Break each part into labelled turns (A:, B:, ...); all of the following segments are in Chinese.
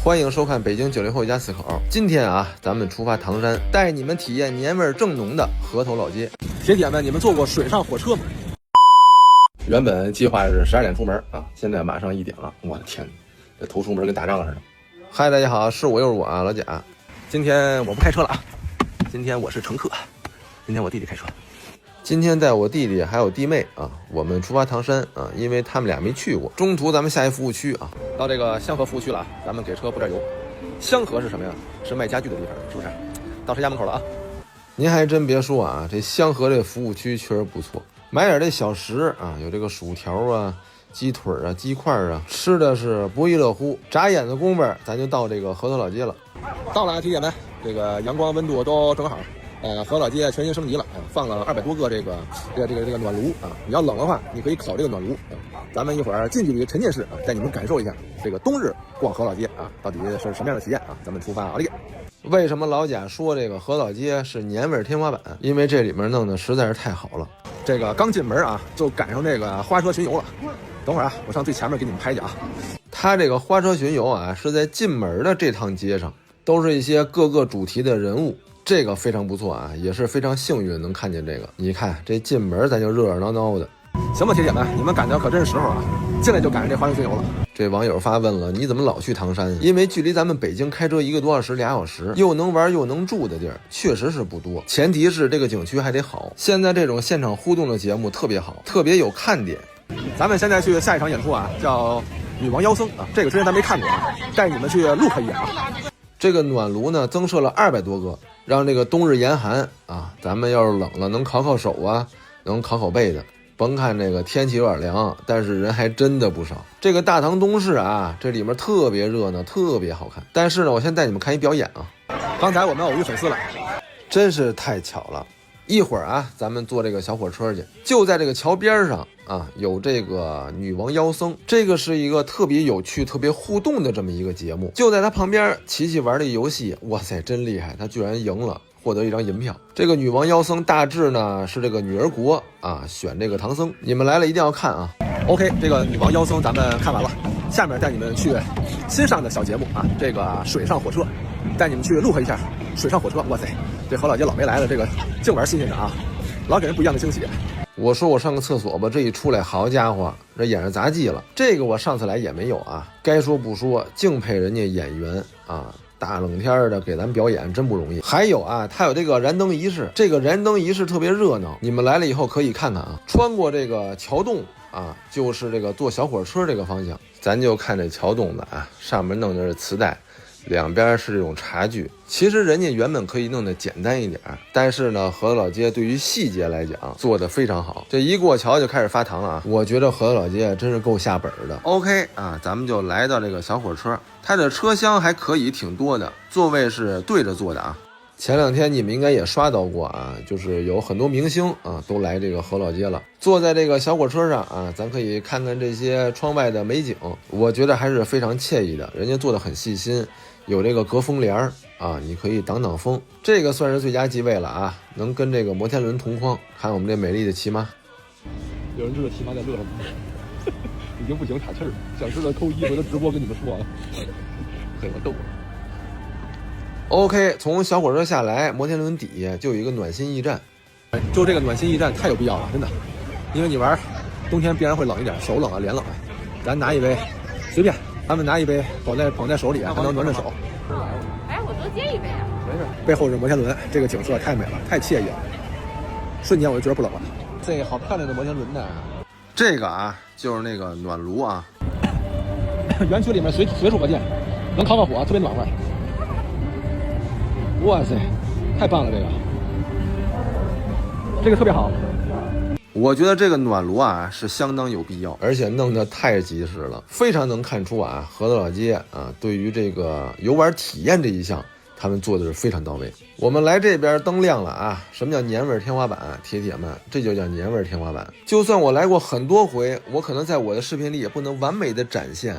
A: 欢迎收看北京90后一家四口。今天啊，咱们出发唐山，带你们体验年味正浓的河头老街。
B: 铁铁们，你们坐过水上火车吗？
A: 原本计划是12点出门啊，现在马上1点了，我的天，这头出门跟打仗似的。嗨，大家好，是我又是我啊，老贾。
B: 今天我不开车了啊，今天我是乘客，今天我弟弟开车。
A: 今天带我弟弟还有弟妹啊，我们出发唐山啊，因为他们俩没去过。中途咱们下一服务区啊，
B: 到这个香河服务区了啊，咱们给车补点油。香河是什么呀？是卖家具的地方，是不是？到谁家门口了啊？
A: 您还真别说啊，这香河这服务区确实不错，买点这小食啊，有这个薯条啊、鸡腿啊、鸡块啊，吃的是不亦乐乎。眨眼的功夫，咱就到这个河头老街了。
B: 到了啊，铁铁们，这个阳光温度都正好。河老街全新升级了，放了200多个这个暖炉啊！你要冷的话，你可以烤这个暖炉。咱们一会儿近距离沉浸式啊，带你们感受一下这个冬日逛河老街啊，到底是什么样的体验啊？咱们出发啊！
A: 为什么老贾说这个河老街是年味天花板？因为这里面弄得实在是太好了。
B: 这个刚进门啊，就赶上这个花车巡游了。等会儿啊，我上最前面给你们拍去啊。
A: 他这个花车巡游啊，是在进门的这趟街上，都是一些各个主题的人物。这个非常不错啊，也是非常幸运能看见这个。你看这进门咱就热热闹闹的。
B: 行吧，铁铁们，你们赶的可真是时候啊！进来就赶上这花车巡游了。
A: 这网友发问了，你怎么老去唐山？因为距离咱们北京开车1个多小时、2小时，又能玩又能住的地儿，确实是不多。前提是这个景区还得好。现在这种现场互动的节目特别好，特别有看点。
B: 咱们现在去下一场演出啊，叫《女王妖僧》啊，这个之前咱没看过啊，带你们去look一眼啊。
A: 这个暖炉呢，增设了200多个。让这个冬日严寒啊，咱们要是冷了能烤手啊，能烤背的。甭看这个天气有点凉，但是人还真的不少。这个大唐东市啊，这里面特别热闹，特别好看。但是呢，我先带你们看一表演啊。
B: 刚才我们偶遇粉丝了，
A: 真是太巧了。一会儿啊，咱们坐这个小火车去，就在这个桥边上啊，有这个女王妖僧，这个是一个特别有趣、特别互动的这么一个节目。就在他旁边，琪琪玩的游戏，哇塞，真厉害，他居然赢了，获得1张银票。这个女王妖僧大致呢是这个女儿国啊，选这个唐僧，你们来了一定要看啊。
B: OK， 这个女王妖僧咱们看完了，下面带你们去新上的小节目啊，这个水上火车，带你们去look一下水上火车。哇塞，这河老街老没来了，这个净玩新鲜的啊，老给人不一样的惊喜。
A: 我说我上个厕所吧，这一出来，好家伙，这演上杂技了。这个我上次来也没有啊，该说不说，敬佩人家演员啊，大冷天的给咱表演真不容易。还有啊，他有这个燃灯仪式，这个燃灯仪式特别热闹，你们来了以后可以看看啊。穿过这个桥洞啊，就是这个坐小火车这个方向，咱就看这桥洞的啊，上面弄的是磁带。两边是这种茶具，其实人家原本可以弄得简单一点，但是呢，河头老街对于细节来讲做得非常好。这一过桥就开始发糖啊，我觉得河头老街真是够下本的。OK 啊，咱们就来到这个小火车，它的车厢还可以挺多的，座位是对着坐的啊。前2天你们应该也刷到过啊，就是有很多明星啊都来这个河老街了，坐在这个小火车上啊，咱可以看看这些窗外的美景，我觉得还是非常惬意的，人家做的很细心，有这个隔风帘啊，你可以挡挡风，这个算是最佳机位了啊，能跟这个摩天轮同框。看我们这美丽的骑马，
B: 有人知道骑马在乐吗？已经不行，岔气儿，想知道扣1回头直播跟你们说啊，很逗。
A: OK， 从小火车下来，摩天轮底下就有一个暖心驿站。
B: 就这个暖心驿站太有必要了，真的，因为你玩冬天必然会冷一点，手冷啊，脸冷啊，咱拿一杯，随便，咱们拿一杯捧在手里啊，还能暖手。
C: 哎，我多接一杯啊。
B: 没事。背后是摩天轮，这个景色太美了，太惬意了，瞬间我就觉得不冷了。这好漂亮的摩天轮呢。
A: 这个啊，就是那个暖炉啊，
B: 园区里面随处可见，能烤火，特别暖和。哇塞，太棒了！这个特别好。
A: 我觉得这个暖炉啊是相当有必要，而且弄得太及时了，非常能看出啊，河头老街啊对于这个游玩体验这一项，他们做的是非常到位。我们来这边灯亮了啊，什么叫年味天花板？铁铁们，这就叫年味天花板。就算我来过很多回，我可能在我的视频里也不能完美的展现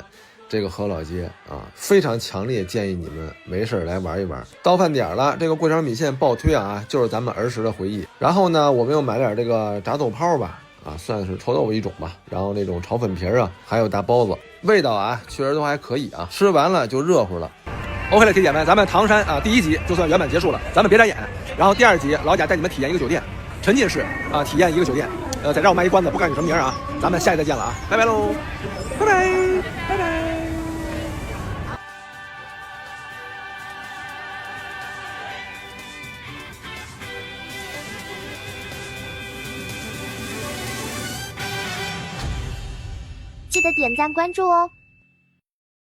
A: 这个河老街啊，非常强烈建议你们没事来玩一玩。到饭点了，这个桂肠米线爆推啊，就是咱们儿时的回忆。然后呢，我们又买点这个炸豆泡吧，啊，算是臭豆腐一种吧。然后那种炒粉皮啊，还有大包子。味道啊确实都还可以啊，吃完了就热乎了。
B: OK 了，铁姐们，咱们唐山啊第1集就算圆满结束了，咱们别眨眼。然后第2集，老贾带你们体验一个酒店，沉浸式啊体验一个酒店。在这儿我卖一关子，不告诉你什么名啊，咱们下期再见了啊，拜拜喽，拜拜，拜拜。
D: 记得点赞关注哦。